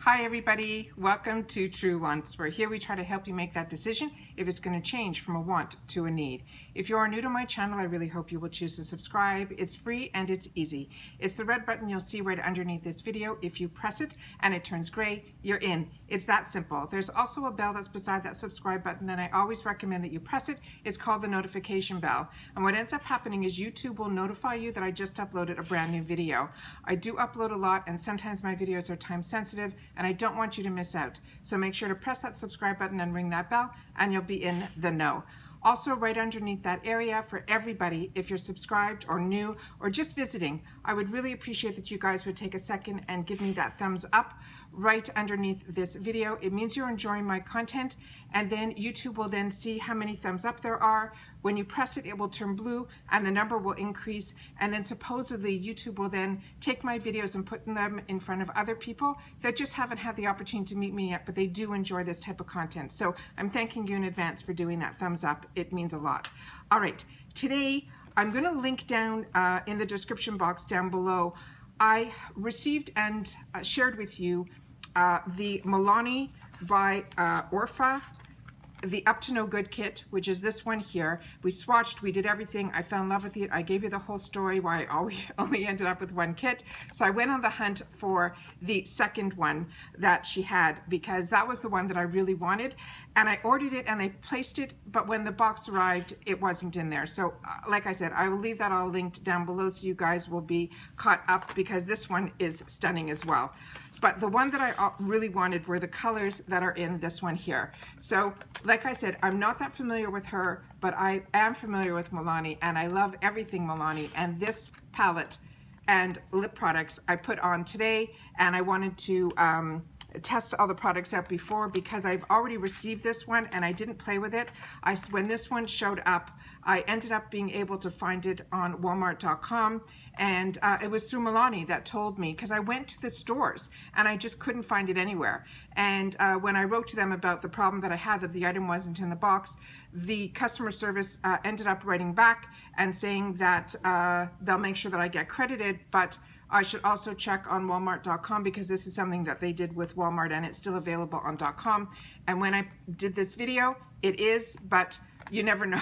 Hi everybody, welcome to True Wants, where here we try to help you make that decision if it's going to change from a want to a need. If you are new to my channel, I really hope you will choose to subscribe. It's free and it's easy. It's the red button you'll see right underneath this video. If you press it and it turns gray, you're in. It's that simple. There's also a bell that's beside that subscribe button, and I always recommend that you press it. It's called the notification bell. And what ends up happening is YouTube will notify you that I just uploaded a brand new video. I do upload a lot, and sometimes my videos are time sensitive, and I don't want you to miss out. So make sure to press that subscribe button and ring that bell, and you'll be in the know. Also, right underneath that area for everybody, if you're subscribed or new or just visiting, I would really appreciate that you guys would take a second and give me that thumbs up right underneath this video. It means you're enjoying my content, and then YouTube will then see how many thumbs up there are. When you press it, it will turn blue and the number will increase, and then supposedly YouTube will then take my videos and put them in front of other people that just haven't had the opportunity to meet me yet, but they do enjoy this type of content. So I'm thanking you in advance for doing that thumbs up. It means a lot. All right, today I'm going to link down in the description box down below. I received and shared with you the Milani by OURFA, the Up to No Good kit, which is this one here. We swatched, we did everything. I fell in love with it. I gave you the whole story why I only ended up with one kit. So I went on the hunt for the second one that she had, because that was the one that I really wanted. And I ordered it and they placed it, but when the box arrived, it wasn't in there. So like I said, I will leave that all linked down below so you guys will be caught up, because this one is stunning as well. But the one that I really wanted were the colors that are in this one here. So like I said, I'm not that familiar with her, but I am familiar with Milani, and I love everything Milani. And this palette and lip products I put on today, and I wanted to test all the products out before, because I've already received this one and I didn't play with it. When this one showed up, I ended up being able to find it on Walmart.com, and it was through Milani that told me, because I went to the stores and I just couldn't find it anywhere. And when I wrote to them about the problem that I had, that the item wasn't in the box, the customer service ended up writing back and saying that they'll make sure that I get credited, but I should also check on Walmart.com, because this is something that they did with Walmart and it's still available on .com. And when I did this video, it is, but you never know.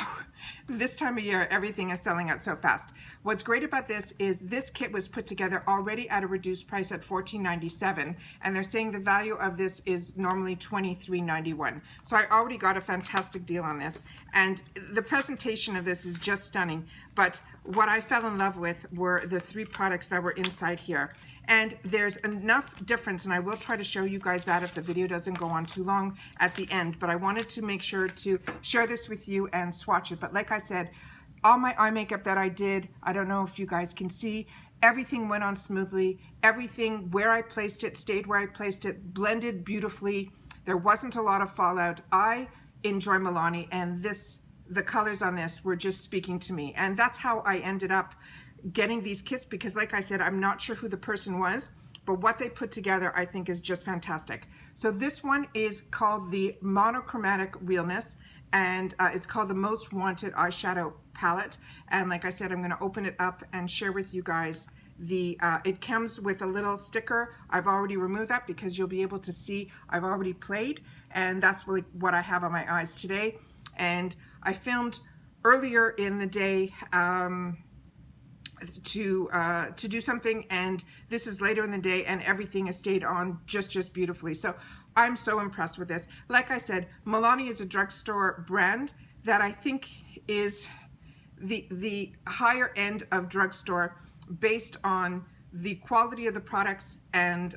This time of year, everything is selling out so fast. What's great about this is this kit was put together already at a reduced price at $14.97, and they're saying the value of this is normally $23.91. So I already got a fantastic deal on this, and the presentation of this is just stunning. But what I fell in love with were the three products that were inside here. And there's enough difference, and I will try to show you guys that if the video doesn't go on too long at the end, but I wanted to make sure to share this with you and swatch it. But like I said, all my eye makeup that I did, I don't know if you guys can see, everything went on smoothly. Everything where I placed it stayed where I placed it, blended beautifully. There wasn't a lot of fallout. I enjoy Milani, and the colors on this were just speaking to me. And that's how I ended up getting these kits, because like I said, I'm not sure who the person was, but what they put together I think is just fantastic. So this one is called the Monochromatic Realness, and it's called the Most Wanted Eyeshadow Palette. And like I said, I'm going to open it up and share with you guys the it comes with a little sticker. I've already removed that because you'll be able to see I've already played, and that's really what I have on my eyes today. And I filmed earlier in the day to do something, and this is later in the day, and everything has stayed on just beautifully. So I'm so impressed with this. Like I said, Milani is a drugstore brand that I think is the higher end of drugstore, based on the quality of the products. And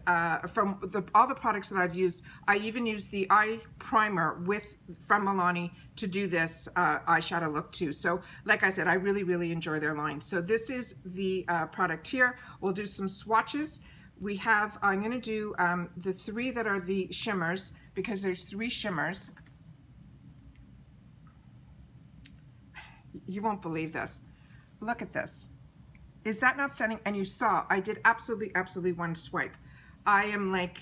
from all the products that I've used, I even used the eye primer from Milani to do this eyeshadow look too. So like I said, I really enjoy their line. So this is the product here. We'll do some swatches. We have, I'm going to do the three that are the shimmers, because there's three shimmers. You won't believe this. Look at this. Is that not stunning? And you saw, I did absolutely one swipe. I am like,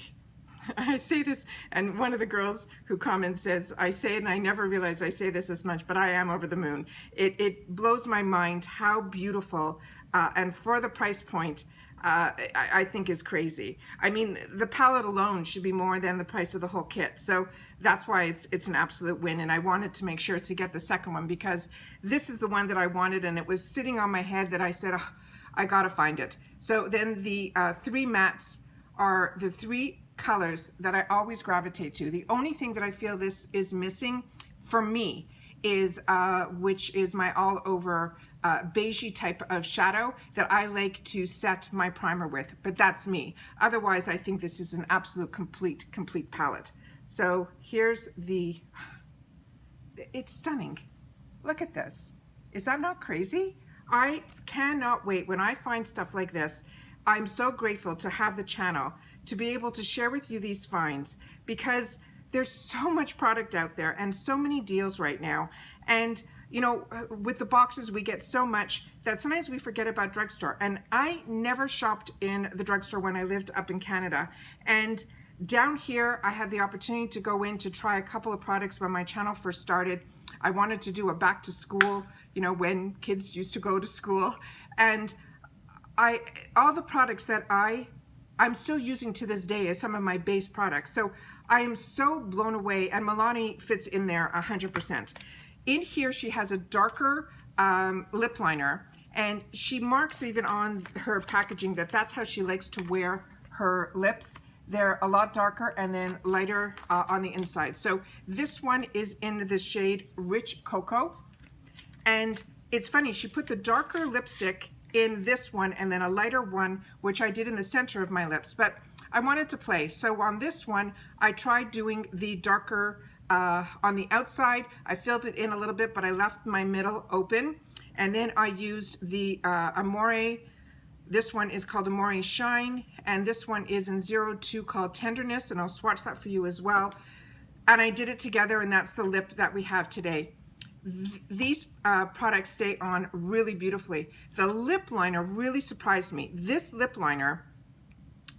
I say this, and one of the girls who comments says, I say it and I never realize I say this as much, but I am over the moon. It blows my mind how beautiful, and for the price point, I think is crazy. I mean, the palette alone should be more than the price of the whole kit. So that's why it's an absolute win. And I wanted to make sure to get the second one because this is the one that I wanted, and it was sitting on my head that I said, oh, I gotta find it. So then the 3 mattes are the 3 colors that I always gravitate to. The only thing that I feel this is missing for me is, which is my all over beigey type of shadow that I like to set my primer with, but that's me. Otherwise, I think this is an absolute complete palette. So here's the, it's stunning. Look at this. Is that not crazy? I cannot wait when I find stuff like this. I'm so grateful to have the channel to be able to share with you these finds because there's so much product out there and so many deals right now. And you know, with the boxes, we get so much that sometimes we forget about Drugstore. And I never shopped in the Drugstore when I lived up in Canada. And down here, I had the opportunity to go in to try a couple of products when my channel first started. I wanted to do a back to school, you know, when kids used to go to school. And all the products that I'm still using to this day as some of my base products. So I am so blown away, and Milani fits in there 100%. In here, she has a darker lip liner, and she marks even on her packaging that that's how she likes to wear her lips. They're a lot darker and then lighter on the inside. So this one is in the shade Rich Cocoa. And it's funny, she put the darker lipstick in this one and then a lighter one, which I did in the center of my lips. But I wanted to play. So on this one, I tried doing the darker on the outside. I filled it in a little bit, but I left my middle open. And then I used the Amore, this one is called Amore Shine, and this one is in 02 called Tenderness, and I'll swatch that for you as well. And I did it together, and that's the lip that we have today. These products stay on really beautifully. The lip liner really surprised me. This lip liner,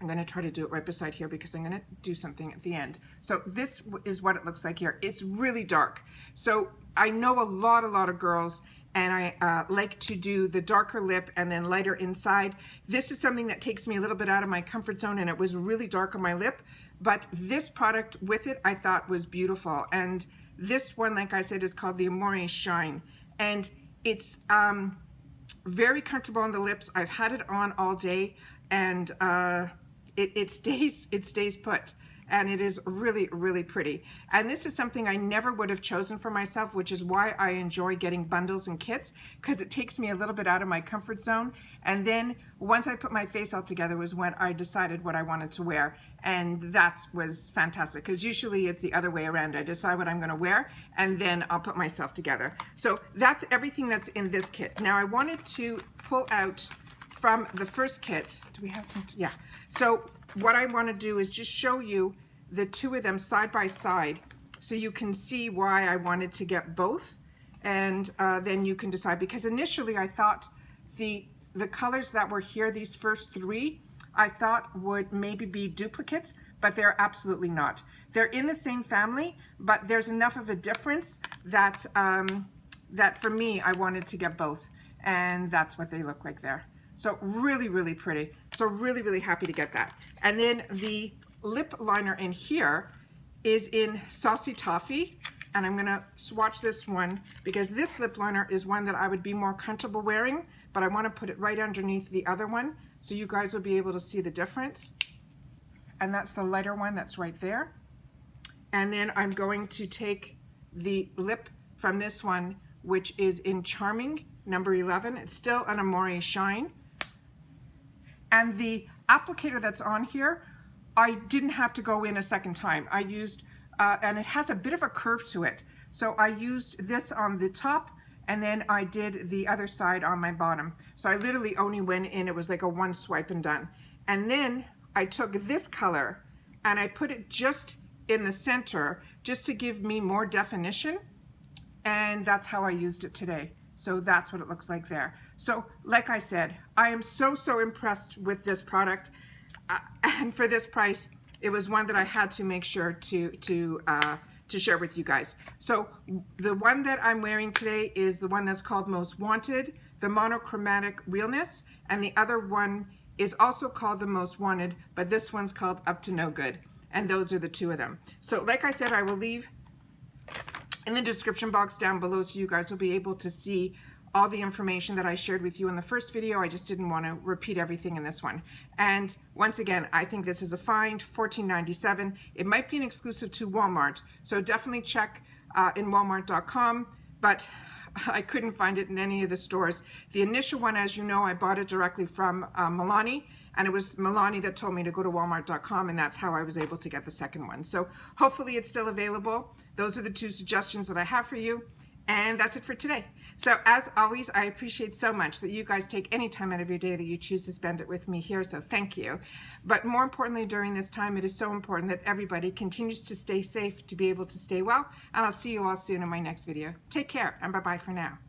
I'm going to try to do it right beside here because I'm going to do something at the end. So this is what it looks like here. It's really dark. So I know a lot of girls, and I like to do the darker lip and then lighter inside. This is something that takes me a little bit out of my comfort zone, and it was really dark on my lip. But this product with it, I thought was beautiful. And this one, like I said, is called the Amore Shine. And it's very comfortable on the lips. I've had it on all day, and it stays put, and it is really pretty. And this is something I never would have chosen for myself, which is why I enjoy getting bundles and kits, because it takes me a little bit out of my comfort zone. And then once I put my face all together was when I decided what I wanted to wear, and that was fantastic, because usually it's the other way around. I decide what I'm going to wear and then I'll put myself together. So that's everything that's in this kit. Now I wanted to pull out from the first kit. Do we have some? Yeah. So what I want to do is just show you the two of them side by side so you can see why I wanted to get both, and then you can decide, because initially I thought the colors that were here, these first 3, I thought would maybe be duplicates, but they're absolutely not. They're in the same family, but there's enough of a difference that that for me, I wanted to get both, and that's what they look like there. So really pretty. So really happy to get that. And then the lip liner in here is in Saucy Toffee, and I'm gonna swatch this one because this lip liner is one that I would be more comfortable wearing, but I wanna put it right underneath the other one so you guys will be able to see the difference. And that's the lighter one that's right there. And then I'm going to take the lip from this one, which is in Charming, number 11. It's still an Amore Shine. And the applicator that's on here, I didn't have to go in a second time. I used, and it has a bit of a curve to it. So I used this on the top, and then I did the other side on my bottom. So I literally only went in, it was like a one swipe and done. And then I took this color and I put it just in the center, just to give me more definition. And that's how I used it today. So that's what it looks like there. So like I said, I am so impressed with this product. And for this price, it was one that I had to make sure to share with you guys. So the one that I'm wearing today is the one that's called Most Wanted, the Monochromatic Realness, and the other one is also called the Most Wanted, but this one's called Up to No Good. And those are the two of them. So like I said, I will leave in the description box down below so you guys will be able to see all the information that I shared with you in the first video. I just didn't want to repeat everything in this one. And once again, I think this is a find, $14.97. It might be an exclusive to Walmart, so definitely check in walmart.com, but I couldn't find it in any of the stores. The initial one, as you know, I bought it directly from Milani, and it was Milani that told me to go to walmart.com, and that's how I was able to get the second one. So hopefully it's still available. Those are the two suggestions that I have for you. And that's it for today. So as always, I appreciate so much that you guys take any time out of your day that you choose to spend it with me here, so thank you. But more importantly, during this time, it is so important that everybody continues to stay safe, to be able to stay well, and I'll see you all soon in my next video. Take care, and bye-bye for now.